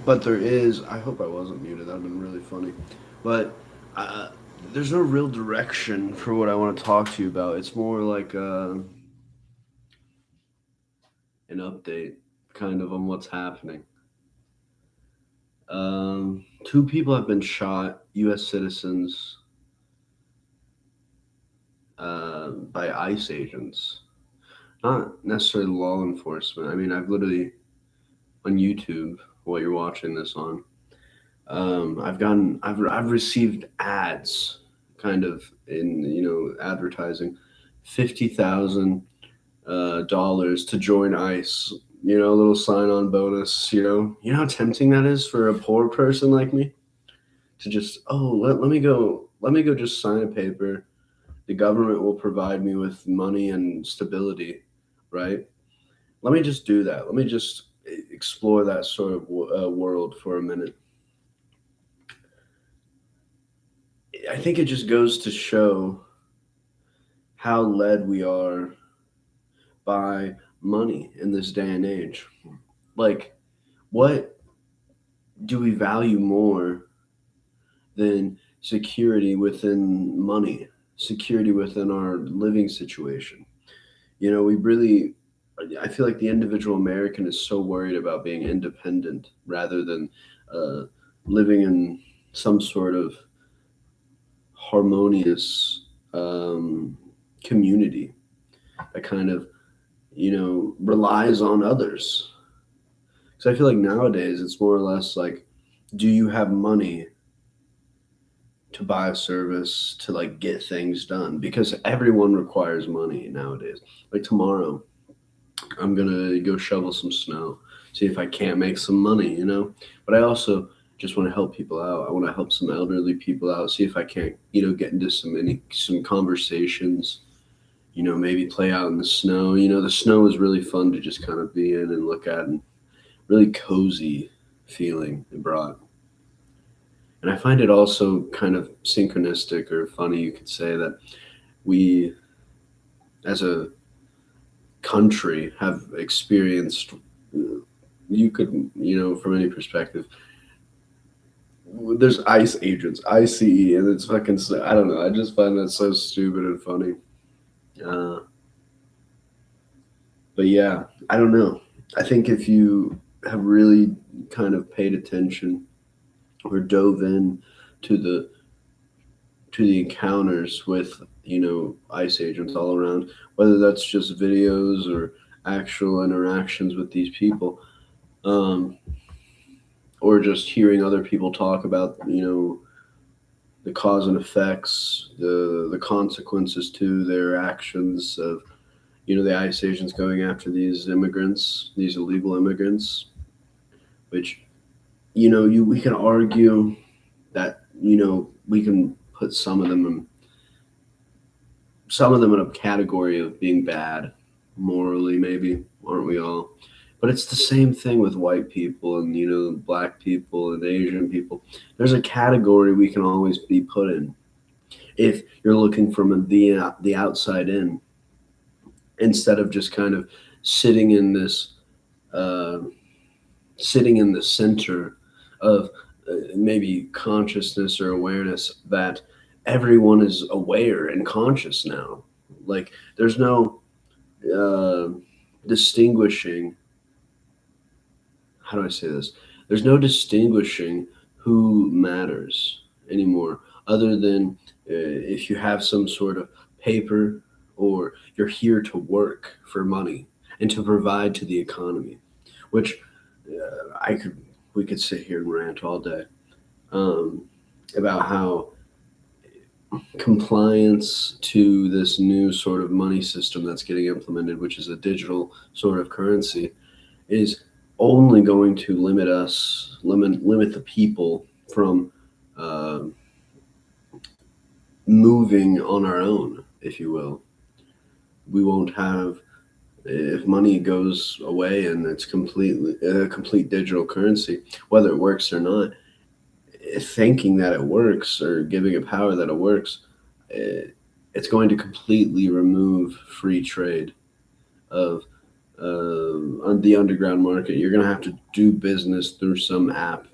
But there is. I hope I wasn't muted. That would have been really funny. But uh, there's no real direction for what I want to talk to you about. It's more like an update, kind of, on what's happening. Two people have been shot, U.S. citizens, by ICE agents. Not necessarily law enforcement. I mean, I've literally on YouTube what you're watching this on. I've received ads, kind of in advertising, $50,000 to join ICE. A little sign-on bonus. You know how tempting that is for a poor person like me to just let me go just sign a paper. The government will provide me with money and stability, right? Let me just do that. Let me just explore that sort of world for a minute. I think it just goes to show how led we are by money in this day and age. Like, what do we value more than security within money, security within our living situation? We really, I feel like the individual American is so worried about being independent rather than uh, living in some sort of harmonious community that kind of relies on others. Because I feel like nowadays it's more or less like, do you have money to buy a service to like get things done? Because everyone requires money nowadays. Like tomorrow, I'm gonna go shovel some snow, see if I can't make some money. But I also just want to help people out. I want to help some elderly people out, see if I can't, get into some conversations. Maybe play out in the snow. The snow is really fun to just kind of be in and look at, and really cozy feeling it brought. And I find it also kind of synchronistic or funny, you could say, that we, as a country, have experienced, you could, from any perspective, there's ICE agents, ICE, and it's fucking, I don't know, I just find that so stupid and funny. Uh, but yeah, I don't know. I think if you have really kind of paid attention or dove in to the encounters with ICE agents all around, whether that's just videos or actual interactions with these people, um, or just hearing other people talk about the cause and effects, the consequences to their actions of the ICE agents going after these immigrants, these illegal immigrants, which we can argue that we can put some of them in a category of being bad morally, maybe, aren't we all? But it's the same thing with white people and black people and Asian people. There's a category we can always be put in if you're looking from the outside in, instead of just kind of sitting in this uh, sitting in the center of maybe consciousness or awareness that everyone is aware and conscious now. Like, there's no uh, distinguishing. How do I say this? There's no distinguishing who matters anymore, other than if you have some sort of paper, or you're here to work for money and to provide to the economy, which I could we could sit here and rant all day um, about how compliance to this new sort of money system that's getting implemented, which is a digital sort of currency, is only going to limit the people from uh, moving on our own, if you will. We won't have, if money goes away and it's completely a complete digital currency, whether it works or not, thinking that it works or giving it power that it works, it's going to completely remove free trade of on the underground market. You're going to have to do business through some app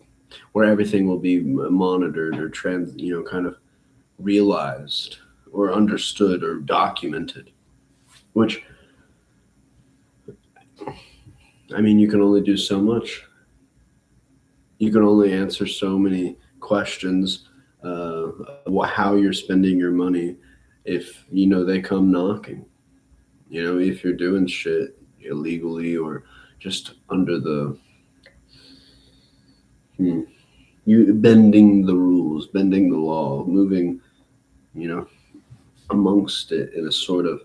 where everything will be monitored or kind of realized or understood or documented. Which, I mean, you can only do so much. You can only answer so many questions, how you're spending your money if they come knocking. If you're doing shit illegally or just under the you bending the rules, bending the law, moving, you know, amongst it in a sort of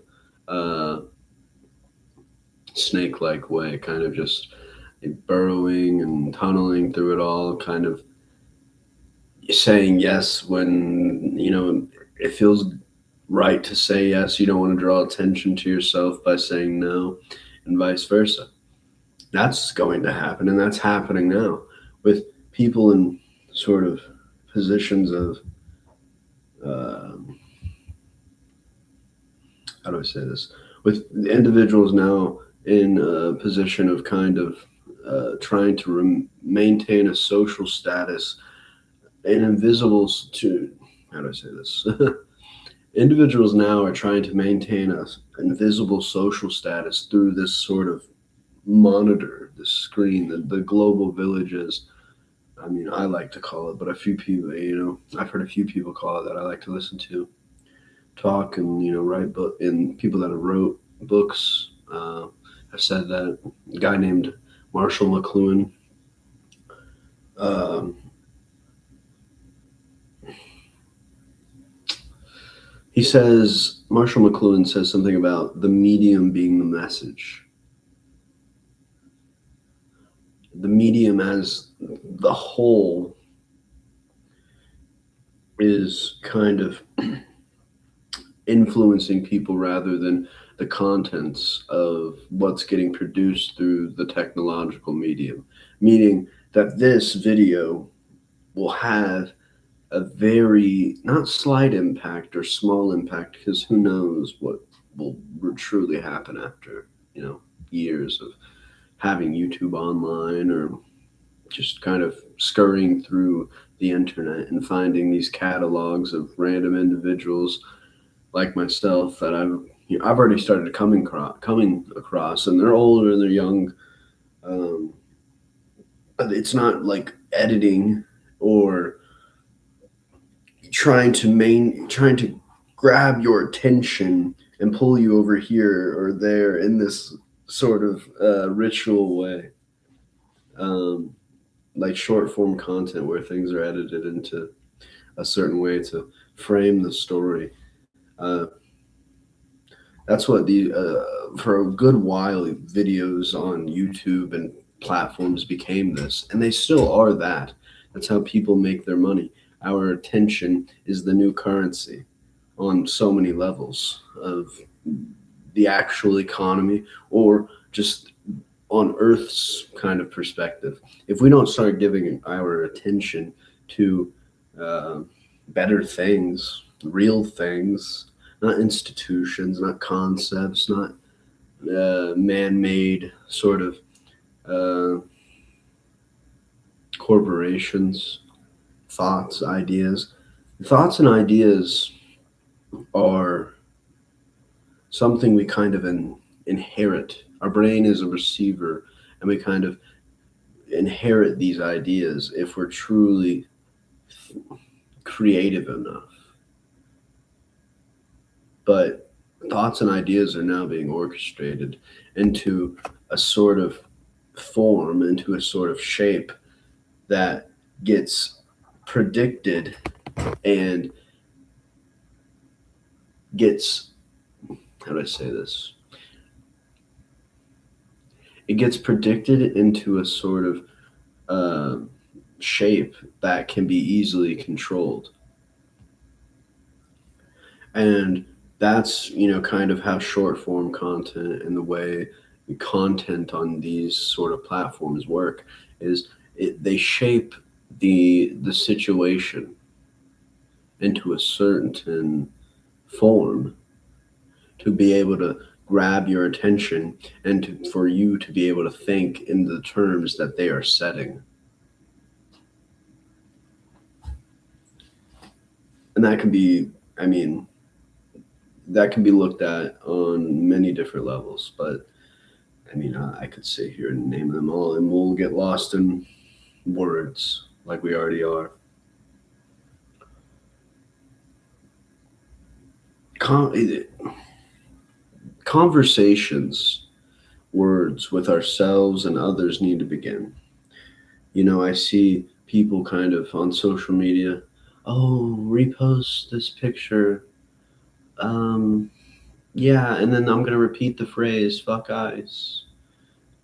uh, snake-like way, kind of just burrowing and tunneling through it all, kind of saying yes when it feels right to say yes. You don't want to draw attention to yourself by saying no, and vice versa. That's going to happen, and that's happening now with people in sort of positions of uh, how do I say this? With individuals now in a position of kind of trying to maintain a social status and invisible to how do I say this? Individuals now are trying to maintain a invisible social status through this sort of monitor, the screen, the global villages. I mean, I like to call it, but a few people, I've heard a few people call it that I like to listen to talk and write book, and people that have wrote books have said that. A guy named Marshall McLuhan. Um, Marshall McLuhan says something about the medium being the message. The medium as the whole is kind of influencing people rather than the contents of what's getting produced through the technological medium. Meaning that this video will have a very not slight impact or small impact, because who knows what will truly happen after years of having YouTube online or just kind of scurrying through the internet and finding these catalogs of random individuals like myself that I've already started coming across, and they're older and they're young. It's not like editing or trying to grab your attention and pull you over here or there in this sort of ritual way, like short form content where things are edited into a certain way to frame the story. Uh, that's what for a good while videos on YouTube and platforms became this, and they still are that. That's how people make their money. Our attention is the new currency on so many levels of the actual economy or just on Earth's kind of perspective. If we don't start giving our attention to uh, better things, real things, not institutions, not concepts, not man-made sort of uh, corporations, thoughts, ideas. Thoughts and ideas are something we kind of inherit. Our brain is a receiver, and we kind of inherit these ideas if we're truly creative enough. But thoughts and ideas are now being orchestrated into a sort of form, into a sort of shape that gets predicted and gets, how do I say this? It gets predicted into a sort of shape that can be easily controlled. And that's, kind of how short form content and the way content on these sort of platforms work is they shape the situation into a certain form to be able to grab your attention and for you to be able to think in the terms that they are setting. And that can be, I mean, that can be looked at on many different levels, but I mean, I could sit here and name them all, and we'll get lost in words like we already are. Con- Conversations, words with ourselves and others need to begin. I see people kind of on social media, oh, repost this picture. Um, yeah, and then I'm going to repeat the phrase, fuck ICE.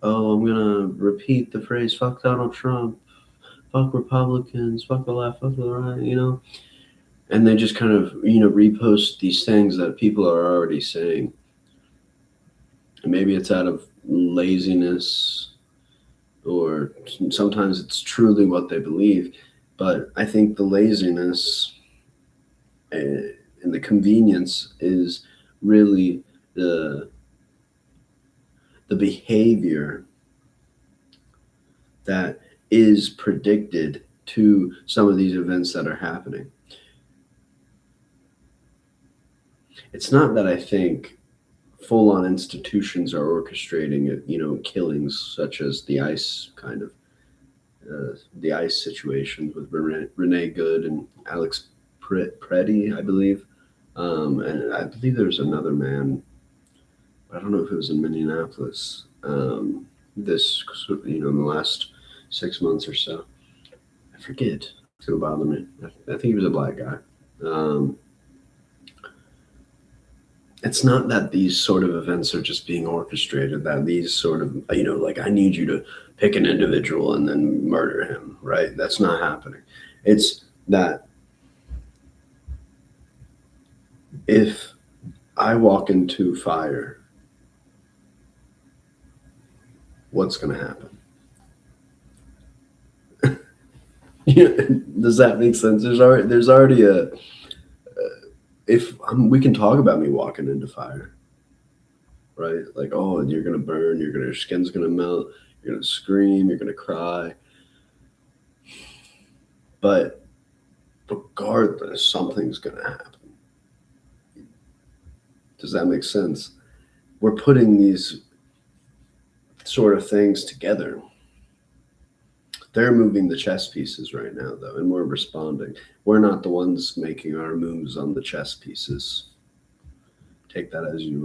Oh, I'm going to repeat the phrase, fuck Donald Trump. Fuck Republicans, fuck the left, fuck the right. And they just kind of, repost these things that people are already saying. And maybe it's out of laziness, or sometimes it's truly what they believe. But I think the laziness and the convenience is really the behavior that is predicted to some of these events that are happening. It's not that I think full-on institutions are orchestrating, killings such as the ICE kind of the ICE situation with Renee Good and Alex Preddy, I believe, and I believe there's another man. I don't know if it was in Minneapolis. This, in the last 6 months or so. I forget. It's gonna bother me. I think he was a black guy. Um, it's not that these sort of events are just being orchestrated, that these sort of, like, I need you to pick an individual and then murder him, right? That's not happening. It's that if I walk into fire, what's going to happen? Does that make sense? There's already if we can talk about me walking into fire, right? Like, oh, you're gonna burn, your skin's gonna melt, you're gonna scream, you're gonna cry. But regardless, something's gonna happen. Does that make sense? We're putting these sort of things together. They're moving the chess pieces right now, though, and we're responding. We're not the ones making our moves on the chess pieces. Take that as you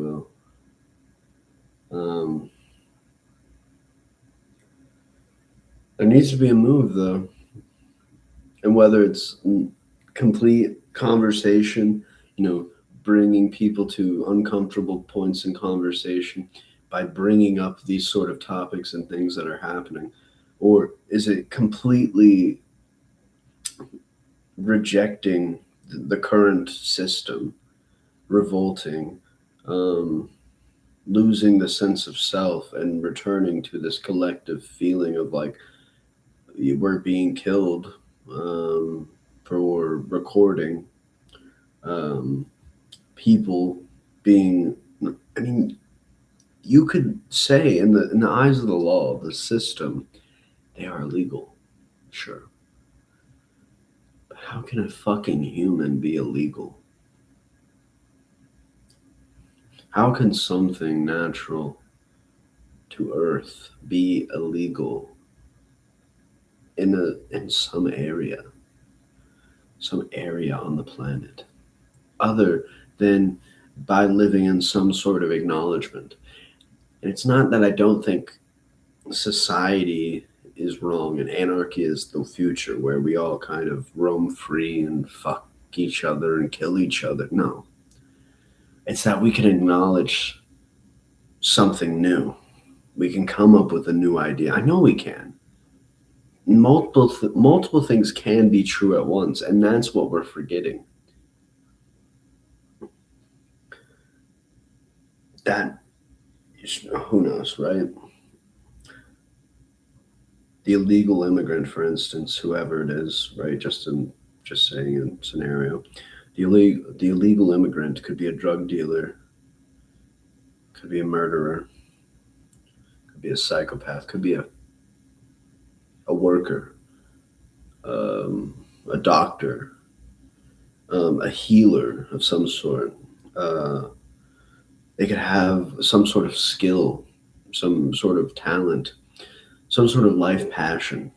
will. There needs to be a move, though. And whether it's complete conversation, bringing people to uncomfortable points in conversation by bringing up these sort of topics and things that are happening, or is it completely rejecting the current system, revolting, losing the sense of self and returning to this collective feeling of like we're being killed for recording, people being, I mean, you could say in the eyes of the law, the system, they are illegal, sure. But how can a fucking human be illegal? How can something natural to Earth be illegal in some area on the planet, other than by living in some sort of acknowledgement? And it's not that I don't think society is wrong and anarchy is the future where we all kind of roam free and fuck each other and kill each other. No. It's that we can acknowledge something new. We can come up with a new idea. I know we can. Multiple things can be true at once, and that's what we're forgetting. That, who knows, right? The illegal immigrant, for instance, whoever it is, right? Just saying in scenario, the illegal immigrant could be a drug dealer, could be a murderer, could be a psychopath, could be a worker, a doctor, a healer of some sort. Uh, they could have some sort of skill, some sort of talent, some sort of life passion,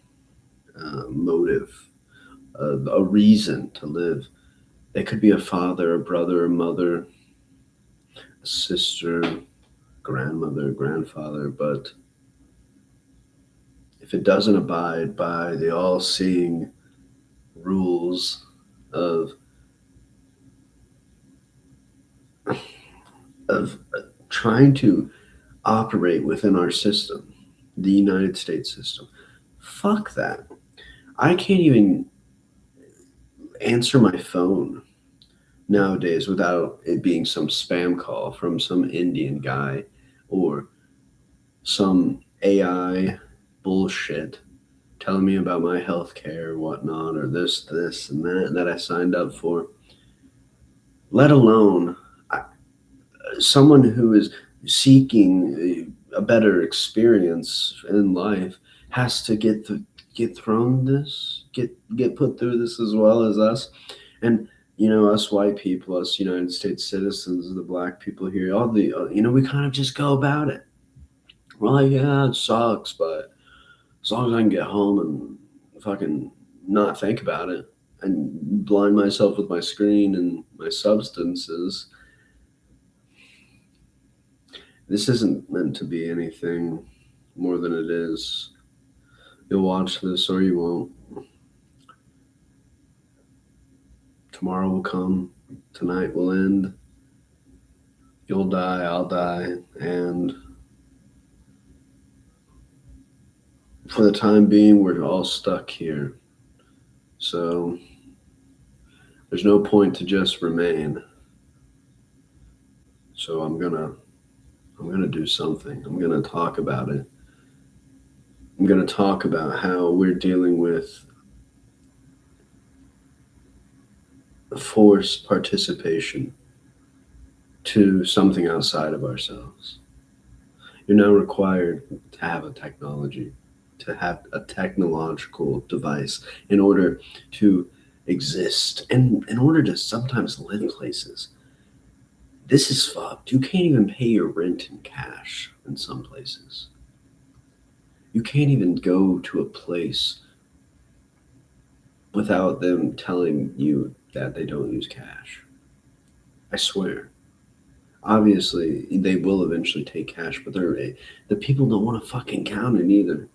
motive, a reason to live. They could be a father, a brother, a mother, a sister, grandmother, grandfather, but if it doesn't abide by the all seeing rules of of trying to operate within our system, the United States system. Fuck that. I can't even answer my phone nowadays without it being some spam call from some Indian guy or some AI bullshit telling me about my health care or whatnot, or this, and that I signed up for. Let alone someone who is seeking a better experience in life has to get thrown this, get put through this as well as us. And us white people, us United States citizens, the black people here, all the we kind of just go about it. We're like, yeah, it sucks, but as long as I can get home and fucking not think about it and blind myself with my screen and my substances, this isn't meant to be anything more than it is. You'll watch this or you won't. Tomorrow will come. Tonight will end. You'll die, I'll die. And for the time being, we're all stuck here. So there's no point to just remain. So I'm gonna do something. I'm gonna talk about it. I'm gonna talk about how we're dealing with forced participation to something outside of ourselves. You're now required to have a technology, to have a technological device in order to exist and in order to sometimes live places. This is fucked. You can't even pay your rent in cash in some places. You can't even go to a place without them telling you that they don't use cash. I swear. Obviously, they will eventually take cash, but the people don't want to fucking count it either.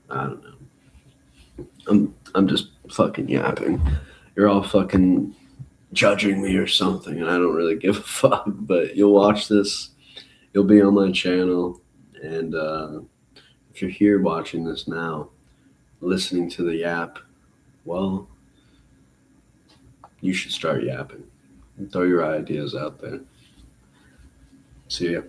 I don't know. I'm just fucking yapping. You're all fucking judging me or something, and I don't really give a fuck. But you'll watch this. You'll be on my channel, and if you're here watching this now, listening to the yap, well, you should start yapping. Throw your ideas out there. See ya.